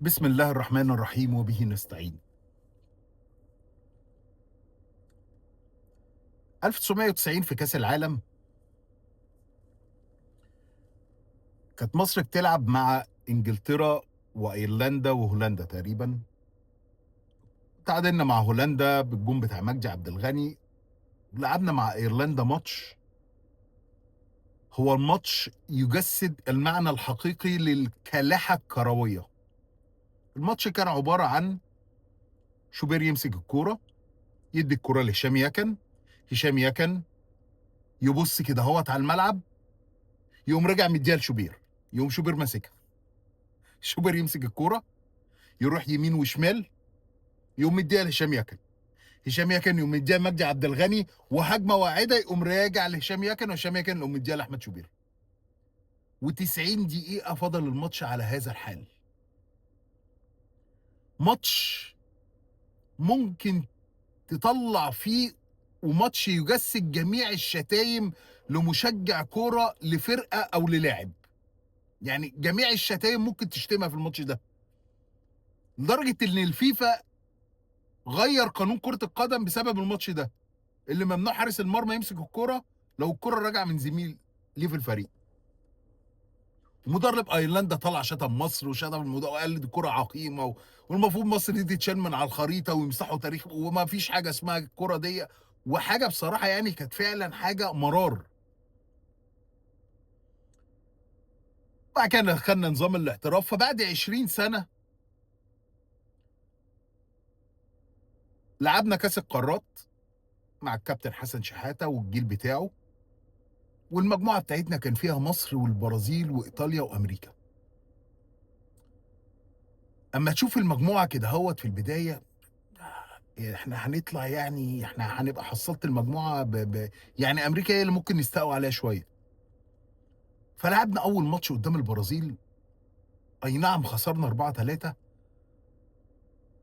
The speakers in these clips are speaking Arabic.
بسم الله الرحمن الرحيم وبه نستعين. 1990 في كأس العالم كانت مصر بتلعب مع إنجلترا وأيرلندا وهولندا تقريبًا. تعادلنا مع هولندا بالجون بتاع مجدي عبد الغني، لعبنا مع أيرلندا ماتش. هو الماتش يجسد المعنى الحقيقي للكلاحة الكروية. الماتش كان عبارة عن شوبير يمسك الكورة، يدّي الكورة لهشام يكن، هشام يكن يبُص كده أهوّة على الملعب، يقوم راجع مدّيها لشوبير، يقوم شوبير ماسكها. شوبير يمسك الكورة، يروح يمين وشمال، يقوم مدّيها لهشام يكن، هشام يكن يقوم مدّيها لمجدي عبد الغني، وهجمة واعدة يقوم راجع لهشام يكن، وهشام يكن يقوم مدّيها لأحمد شوبير. و90 دقيقة فضل الماتش على هذا الحال. ماتش ممكن تطلّع فيه وماتش يجسّد جميع الشتايم لمشجع كورة لفرقة أو للاعب. يعني جميع الشتايم ممكن تشتمها في الماتش ده، لدرجة إن الفيفا غيّر قانون كرة القدم بسبب الماتش ده. اللي ممنوع حارس المرمى يمسك الكرة لو الكرة راجعة من زميل ليه في الفريق. ومدرب ايرلندا طلع شتم مصر وشتم الموضوع وقال دي كرة عقيمة والمفروض مصر دي تتشال من على الخريطة ويمسحوا تاريخ وما فيش حاجة اسمها الكرة دي. وحاجة بصراحة يعني كانت فعلا حاجة مرار. بعد كده دخلنا نظام الاحتراف، فبعد 20 سنة لعبنا كأس القارات مع الكابتن حسن شحاتة والجيل بتاعه. والمجموعة بتاعتنا كان فيها مصر والبرازيل وإيطاليا وأمريكا. أمّا تشوف المجموعة كده أهوّة في البداية، إحنا هنطلع يعني إحنا هنبقى حصّلت المجموعة يعني أمريكا هي اللي ممكن نستقوى عليها شوية. فلعبنا أول ماتش قدّام البرازيل، أي نعم خسرنا 4-3،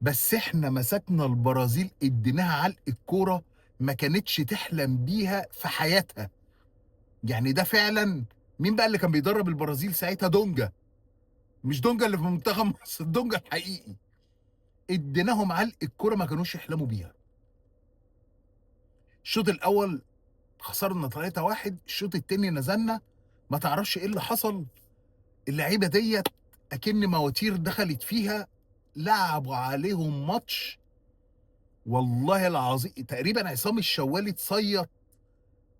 بس إحنا مسكنا البرازيل ادّيناها علقة كورة ما كانتش تحلم بيها في حياتها. يعني ده فعلًا مين بقى اللي كان بيدرّب البرازيل ساعتها؟ دونجا، مش دونجا اللي في منتخب مصر، دونجا الحقيقي. ادّيناهم علقة كورة ما كانوش يحلموا بيها. الشوط الأول خسرنا 3-1، الشوط التاني نزلنا ما تعرفش إيه اللي حصل. اللعيبة ديّة أكِن مواتير دخلت فيها، لعبوا عليهم ماتش. والله تقريبًا عصام الشوالي اتصيّط،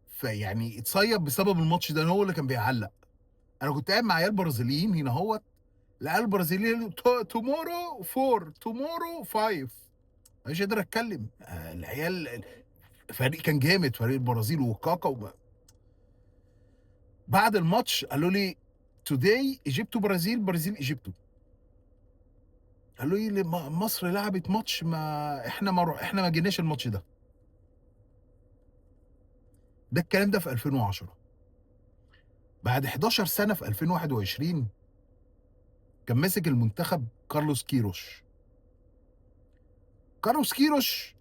فيعني اتصيّط بسبب الماتش ده، هو اللي كان بيعلّق. أنا كنت قاعد مع عيال برازيليين هنا أهوّة، العيال البرازيليين tomorrow 4 tomorrow 5. مش قادر أتكلّم. العيال فريق كان جامد، فريق البرازيل وكاكا بعد الماتش قالوا لي: "Today Egypt برازيل، برازيل Egypt." قالوا لي: "مصر لعبت ماتش ما إحنا ما جيناش الماتش ده." ده الكلام ده في 2010. بعد 11 سنة في 2021 كان ماسك المنتخب كارلوس كيروش. كارلوس كيروش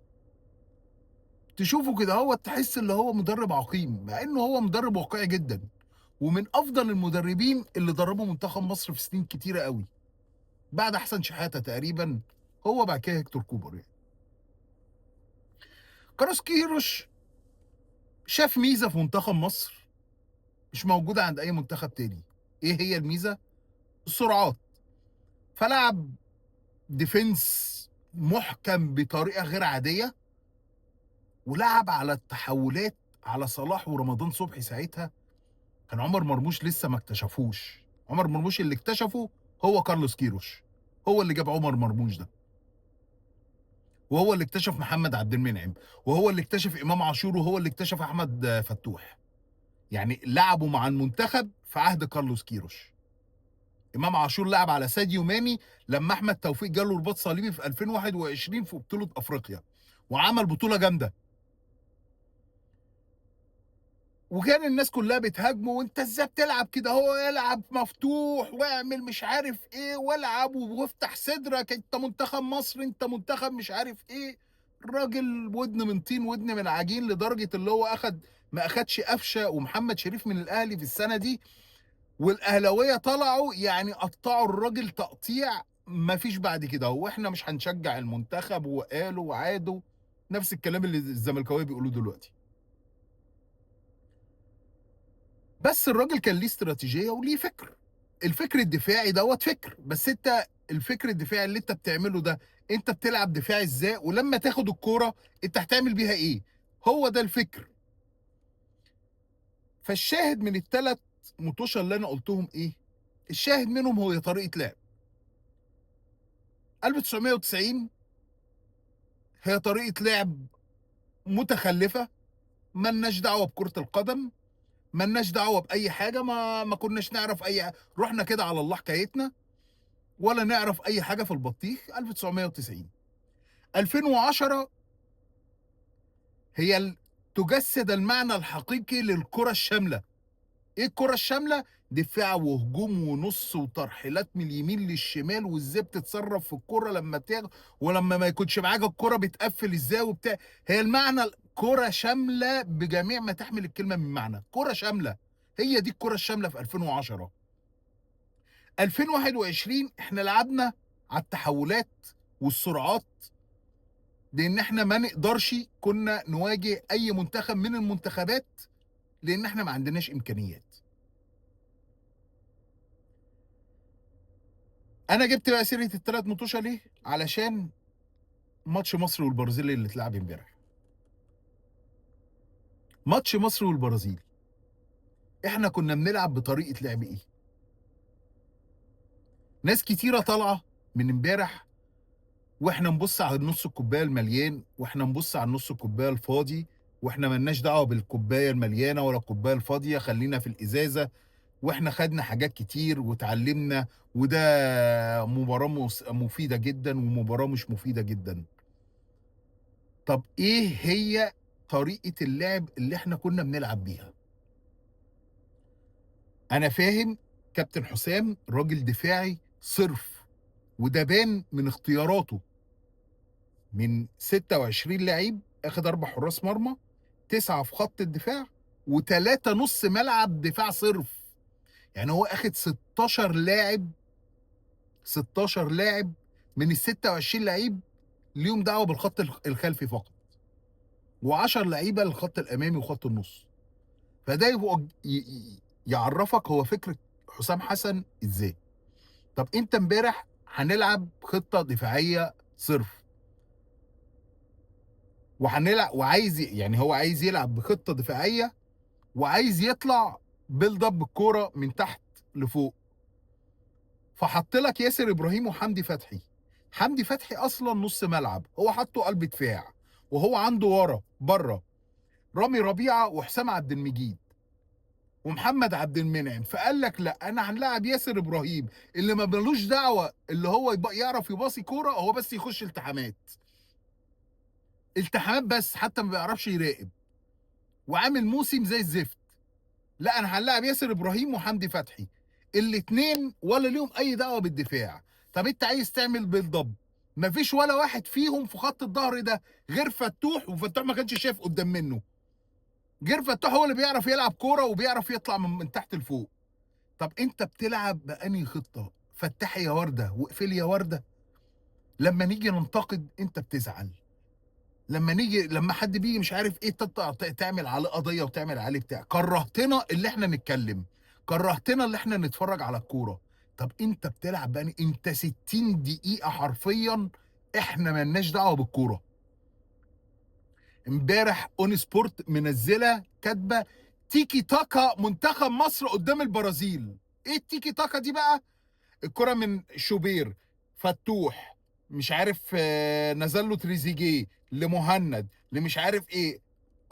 تشوفه كده أهوّة تحس اللي هو مدرب عقيم، مع إنه هو مدرب واقعي جدًا، ومن أفضل المدربين اللي دربوا منتخب مصر في سنين كتيرة أوي، بعد حسن شحاتة تقريبًا، هو بعد كده هيكتور كوبر يعني. كارلوس كيروش شاف ميزة في منتخب مصر مش موجودة عند أي منتخب تاني. إيه هي الميزة؟ السرعات. فلعب ديفنس محكم بطريقة غير عادية، ولعب على التحولات على صلاح ورمضان صبحي ساعتها. كان عمر مرموش لسه ما اكتشفوش. عمر مرموش اللي اكتشفه هو كارلوس كيروش، هو اللي جاب عمر مرموش ده، وهو اللي اكتشف محمد عبد المنعم، وهو اللي اكتشف إمام عاشور، وهو اللي اكتشف أحمد فتوح. يعني لعبوا مع المنتخب في عهد كارلوس كيروش. امام عاشور لعب على ساديو ماني لما احمد توفيق جاله رباط صليبي في 2021 في بطوله افريقيا، وعمل بطوله جامده. وكان الناس كلها بتهاجمه: وانت ازاي بتلعب كده؟ هو يلعب مفتوح واعمل مش عارف ايه والعب وافتح صدرك، انت منتخب مصر، انت منتخب مش عارف ايه. الراجل ودن من طين ودن من عجين، لدرجه اللي هو ما اخدش قفشه ومحمد شريف من الاهلي في السنه دي. والاهلاويه طلعوا يعني قطعوا الراجل تقطيع. ما فيش بعد كده، وإحنا مش هنشجّع المنتخب وقالوا وعادوا، نفس الكلام اللي الزملكاوية بيقولوه دلوقتي. بس الراجل كان ليه استراتيجية وليه فكر. الفكر الدفاعي دوّة فكر، بس أنت الفكر الدفاعي اللي أنت بتعمله ده، أنت بتلعب دفاع إزاي، ولمّا تاخد الكورة أنت هتعمل بيها إيه، هو ده الفكر. فالشاهد من ال3 مُطوشة اللي أنا قُلتهم إيه، الشاهد منهم هي طريقة لعب. 1990 هي طريقة لعب متخلفة، ما لناش دعوة بكرة القدم، ما لناش دعوة بأي حاجة، ما كناش نعرف رُحنا كده على الله حكايتنا، ولا نعرف أي حاجة في البطيخ. 1990. 2010 هي تجسد المعنى الحقيقي للكرة الشاملة. إيه الكرة الشاملة؟ دفاع وهجوم ونُص وترحيلات من اليمين للشمال، وإزاي بتتصرّف في الكرة لمّا ولمّا ما يكونش معاك الكرة بتقفّل إزاي وبتاع. هي المعنى كرة شاملة بجميع ما تحمل الكلمة من معنى، كرة شاملة. هي دي الكرة الشاملة في 2010. 2021 إحنا لعبنا على التحولات والسرعات، لإن إحنا ما نقدرش كنا نواجه أي منتخب من المنتخبات، لإن إحنا ما عندناش إمكانيات. أنا جِبت بقى سيرة ال3 مُطوشة ليه؟ علشان ماتش مصر والبرازيل اللي اتلعب امبارح. ماتش مصر والبرازيل، إحنا كنا بنلعب بطريقة لعب إيه؟ ناس كتيرة طالعة من امبارح وإحنا نبُص على النُص الكوباية المليان، وإحنا نبُص على النُص الكوباية الفاضي، وإحنا ما لناش دعوة بالكوباية المليانة ولا الكوباية الفاضية، خلّينا في الإزازة. وإحنا خدنا حاجات كتير واتعلمنا، وده مباراة مفيدة جدًا ومباراة مش مفيدة جدًا. طب إيه هي طريقة اللعب اللي إحنا كنا بنلعب بيها؟ أنا فاهم كابتن حسام راجل دفاعي صرف، وده بان من اختياراته. من 26 لعيب آخد 4 حراس مرمى، 9 في خط الدفاع، و3 نُص ملعب دفاع صرف. يعني هو آخد 16 لاعب، 16 لاعب من ال26 لعيب ليهم دعوة بالخط الخلفي فقط، و10 لعيبة للخط الأمامي وخط النُص. فده يبقى يعرّفك هو فكرة حسام حسن إزاي. طب أنت امبارح هنلعب خطة دفاعية صرف، وعايز يعني هو عايز يلعب بخطة دفاعية، وعايز يطلع build up بالكورة من تحت لفوق. فحط لك ياسر إبراهيم وحمدي فتحي. حمدي فتحي أصلًا نُص ملعب، هو حطّه قلب دفاع، وهو عنده ورا برّه رامي ربيعة وحسام عبد المجيد ومحمد عبد المنعم. فقال لك لأ، أنا هنلاعب ياسر إبراهيم اللي ما لوش دعوة، اللي هو يعرف يباصي كورة، هو بس يخش التحامات. التحامات بس، حتى ما بيعرفش يراقب، وعامل موسم زي الزفت. لأ، أنا هنلاعب ياسر إبراهيم وحمدي فتحي، الاتنين ولا ليهم أي دعوة بالدفاع. طب أنت عايز تعمل بالضبط، ما فيش ولا واحد فيهم في خط الضهر ده غير فتوح، وفتوح ما كانش شايف قدّام منه. غير فتوح هو اللي بيعرف يلعب كورة وبيعرف يطلع من تحت لفوق. طب أنت بتلعب بأنهي خطة؟ فتحي يا وردة واقفلي يا وردة. لمّا نيجي ننتقد أنت بتزعل، لمّا حد بييجي مش عارف إيه تعمل عليه قضية وتعمل عليه بتاع. كرّهتنا اللي إحنا نتكلم، كرّهتنا اللي إحنا نتفرّج على الكورة. طب أنت بتلعب أنت 60 دقيقة حرفيًا إحنا ما لناش دعوة بالكورة. امبارح اون سبورت منزّلة كاتبة تيكي تاكا منتخب مصر قدّام البرازيل. إيه التيكي تاكا دي بقى؟ الكرة من شوبير، فتوح، مش عارف نزل له تريزيجيه، لمهند، لمش عارف إيه.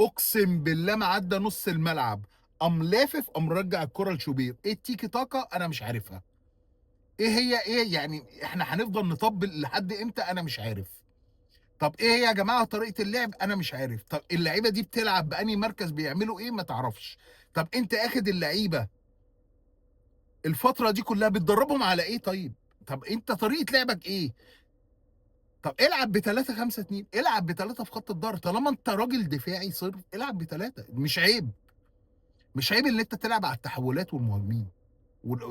أقسم بالله ما عدّى نُص الملعب، قام لافف، قام مرجّع الكرة لشوبير. إيه التيكي تاكا؟ أنا مش عارفها. إيه هي إيه يعني إحنا هنفضل نطبّل لحد إمتى؟ أنا مش عارف. طب إيه هي يا جماعة طريقة اللعب؟ أنا مش عارف. طب اللعيبة دي بتلعب بأنهي مركز، بيعملوا إيه؟ ما تعرفش. طب أنت آخد اللعيبة الفترة دي كلّها بتدرّبهم على إيه طيب؟ طب أنت طريقة لعبك إيه؟ طب العب ب3-5-2، العب ب3 في خط الضهر. طالما أنت راجل دفاعي صرف، العب ب3. مش عيب، مش عيب إن أنت تلعب على التحولات والمهاجمين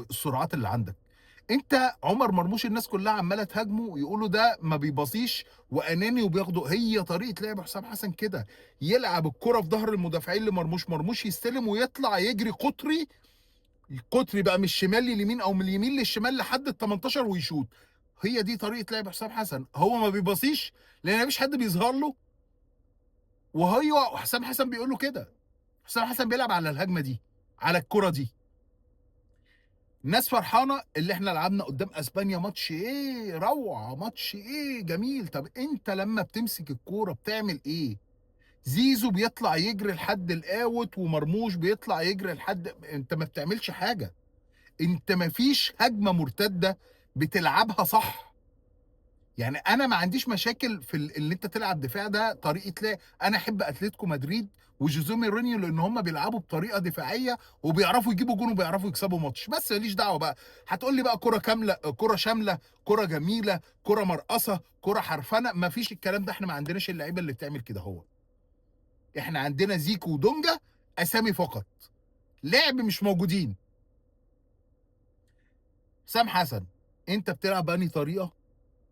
السرعات اللي عندك. أنت عمر مرموش الناس كلها عمالة تهاجمه، يقولوا ده ما بيباصيش وأناني وبياخده، هي طريقة لعب حسام حسن كده، يلعب الكرة في ضهر المدافعين لمرموش، مرموش يستلم ويطلع يجري قطري، القطري بقى من الشمال لليمين أو من اليمين للشمال لحد ال18 ويشوط. هي دي طريقة لعب حسام حسن، هو ما بيباصيش لأن ما فيش حد بيظهر له، حسام حسن بيقول له كده، حسام حسن بيلعب على الهجمة دي، على الكرة دي. الناس فرحانه اللي احنا لعبنا قدام اسبانيا ماتش ايه روعه، ماتش ايه جميل. طب انت لما بتمسك الكوره بتعمل ايه؟ زيزو بيطلع يجري لحد الاوت ومرموش بيطلع يجري لحد، انت ما بتعملش حاجه، انت ما فيش هجمه مرتده بتلعبها صح. يعني انا ما عنديش مشاكل في اللي انت تلعب دفاع، ده طريقه لعب. انا احب اتلتيكو مدريد وجوزيه مورينيو لان هم بيلعبوا بطريقه دفاعيه وبيعرفوا يجيبوا جون وبيعرفوا يكسبوا ماتش. بس ماليش دعوه بقى، هتقول لي بقى كره كامله، كره شامله، كره جميله، كره مرقصه، كره حرفنه، ما فيش الكلام ده. احنا ما عندناش اللعيبه اللي بتعمل كده. هو احنا عندنا زيكو ودونجا اسامي فقط، لعب مش موجودين. سام حسن، انت بتلعب بأنهي طريقه؟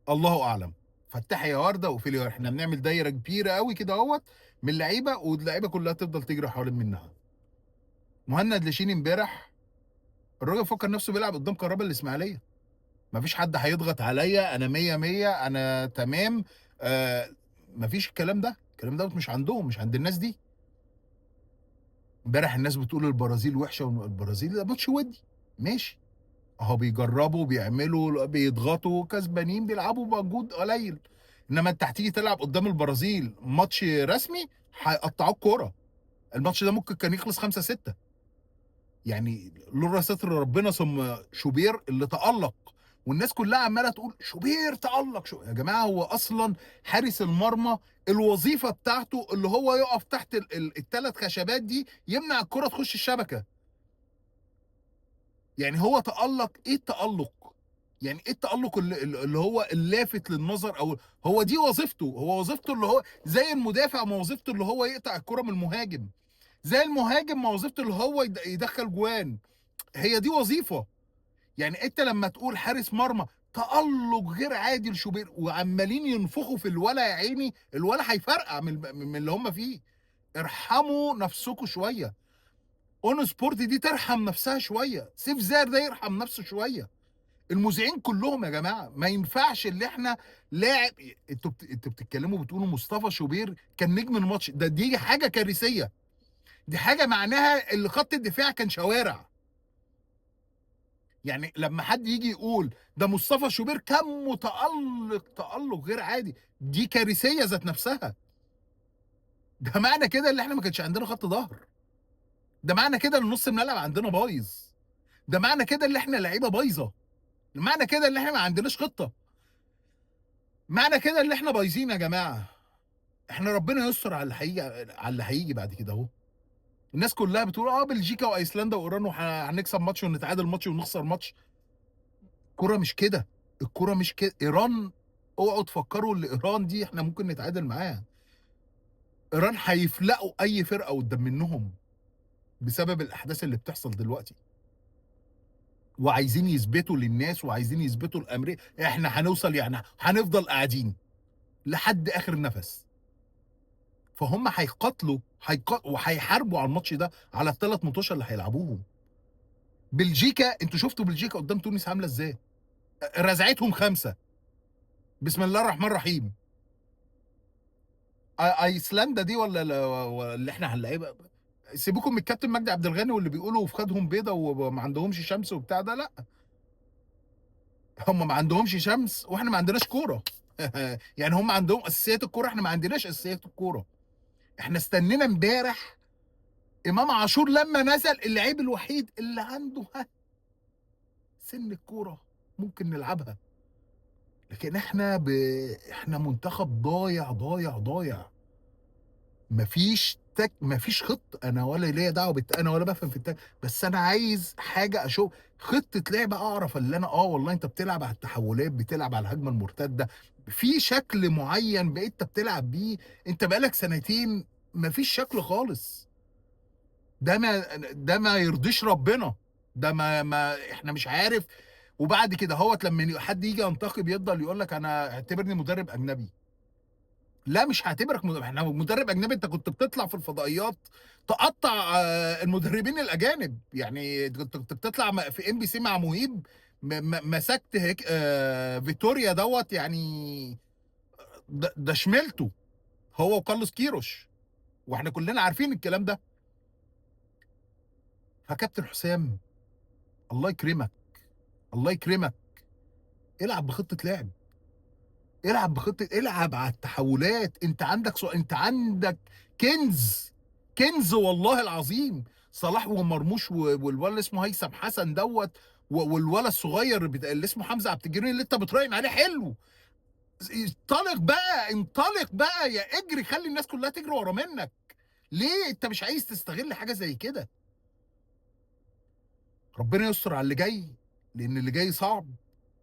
الله اعلم. فتحي يا ورده وقفلي يا ورده. احنا بنعمل دايره كبيره قوي كده اهوت من اللعيبه، واللعيبه كلها تفضل تجري حوالين منها. مهند لاشين امبارح الراجل فكر نفسه بيلعب قدام كهربا الاسماعيليه، مفيش حد هيضغط عليا، انا 100 100 انا تمام. آه، مفيش الكلام ده، الكلام ده مش عندهم، مش عند الناس دي. امبارح الناس بتقول البرازيل وحشه، والبرازيل ده ماتش ودي، ماشي، اهو بيجربوا بيعملوا بيضغطوا كسبانين بيلعبوا بمجهود قليل. انما انت هتيجي تلعب قدام البرازيل ماتش رسمي هيقطعوك كوره. الماتش ده ممكن كان يخلص 5-6. يعني لولا ستر ربنا ثم شوبير اللي تألق، والناس كلها عماله تقول شوبير تألق. يا جماعه هو اصلا حارس المرمى الوظيفه بتاعته اللي هو يقف تحت الثلاث خشبات دي يمنع الكره تخش الشبكه. يعني هو تألق، ايه التألق؟ يعني ايه التألق اللي هو اللافت للنظر؟ او هو دي وظيفته، هو وظيفته اللي هو زي المدافع، ما وظيفته اللي هو يقطع الكرة من المهاجم، زي المهاجم ما وظيفته اللي هو يدخل جوان. هي دي وظيفة. يعني انت لما تقول حارس مرمى تألق غير عادي لشوبير وعمالين ينفخوا في الولا، يا عيني الولا هيفرقع من اللي هم فيه. ارحموا نفسكم شويه. اون سبورت دي ترحم نفسها شويه، سيف زاهر ده يرحم نفسه شويه. المذيعين كلهم يا جماعه ما ينفعش اللي احنا لاعب. انتوا بتتكلموا بتقولوا مصطفى شوبير كان نجم الماتش ده، دي حاجه كارثيه. دي حاجه معناها اللي خط الدفاع كان شوارع. يعني لما حد يجي يقول ده مصطفى شوبير كان متألق تألق غير عادي، دي كارثيه ذات نفسها. ده معنى كده اللي احنا ما كانش عندنا خط ظهر، ده معنى كده ان نص الملعب عندنا بايظ، ده معنى كده اللي احنا لعيبه بايظه، معنى كده اللي احنا ما عندناش خطه، معنى كده اللي احنا بايظين يا جماعه. احنا ربنا يستر على اللي هيجي، على اللي هيجي بعد كده اهو. الناس كلها بتقول بلجيكا وايسلندا وايران وهنكسب ماتش ونتعادل ماتش ونخسر ماتش. الكوره مش كده، الكوره مش كده. ايران، اوعوا تفكروا ان ايران دي احنا ممكن نتعادل معاها. ايران هيفلقوا اي فرقه قدام منهم بسبب الاحداث اللي بتحصل دلوقتي، وعايزين يثبتوا للناس وعايزين يثبتوا لامريكا احنا هنوصل، يعني هنفضل قاعدين لحد اخر نفس. فهم هيقاتلوا وهيحاربوا على الماتش ده، على الثلاث ماتشات اللي هيلعبوهم. بلجيكا، انتوا شفتوا بلجيكا قدام تونس عامله ازاي؟ رزعتهم 5. بسم الله الرحمن الرحيم. ايسلندا دي ولا اللي احنا هنلاعبها؟ سيبوكم من الكابتن مجدي عبد الغني واللي بيقولوا في خدهم بيضه وما عندهمش شمس وبتاع ده، لا، هم ما عندهمش شمس واحنا ما عندناش كوره. يعني هم عندهم اساسيات الكوره، احنا ما عندناش اساسيات الكوره. احنا استنينا امبارح امام عاشور لما نزل، اللعيب الوحيد اللي عنده سن الكوره ممكن نلعبها. لكن احنا منتخب ضايع ضايع ضايع. مفيش خط. انا ولا ليا دعوه انا ولا بفهم في بس انا عايز حاجه اشوف خطه لعبه، اعرف اللي انا والله انت بتلعب على التحولات، بتلعب على الهجمه المرتده في شكل معين بقيت انت بتلعب بيه. انت بقالك سنتين مفيش شكل خالص. ده ما يرضيش ربنا. ده ما احنا مش عارف. وبعد كده هوّة لمّا حد ييجي ينتقب يفضل يقول لك أنا اعتبرني مدرب أجنبي. لأ مش هاعتبرك إحنا مدرب أجنبي، أنت كنت بتطلع في الفضائيات تقطّع المدربين الأجانب، يعني كنت بتطلع في MBC مع مهيب مسكت هيك فيتوريا دوّة يعني ده شملته هو وكارلوس كيروش، وإحنا كلنا عارفين الكلام ده. فكابتن حسام الله يكرمك، الله يكرمك، العب بخطة لعب. العب على التحولات، أنت عندك كنز، كنز والله العظيم، صلاح ومرموش والولد اللي اسمه هيثم حسن دوّة والولد الصغير اللي اسمه حمزة عبد الجليل اللي أنت بتراهن عليه حلو، انطلق بقى يا اجري خلّي الناس كلّها تجري ورا منّك، ليه أنت مش عايز تستغل حاجة زي كده؟ ربنا يستر على اللي جاي، لإن اللي جاي صعب،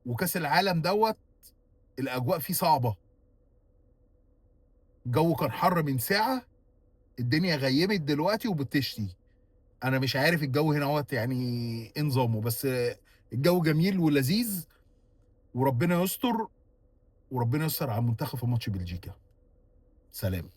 وكاس العالم دوّة الأجواء فيه صعبة، الجو كان حَر من ساعة الدنيا غيّمت دلوقتي وبتشتي، أنا مش عارف الجو هناهوّة يعني إيه نظامه، بس الجو جميل ولذيذ وربنا يستر، وربنا يستر على المنتخب في ماتش بلجيكا، سلام.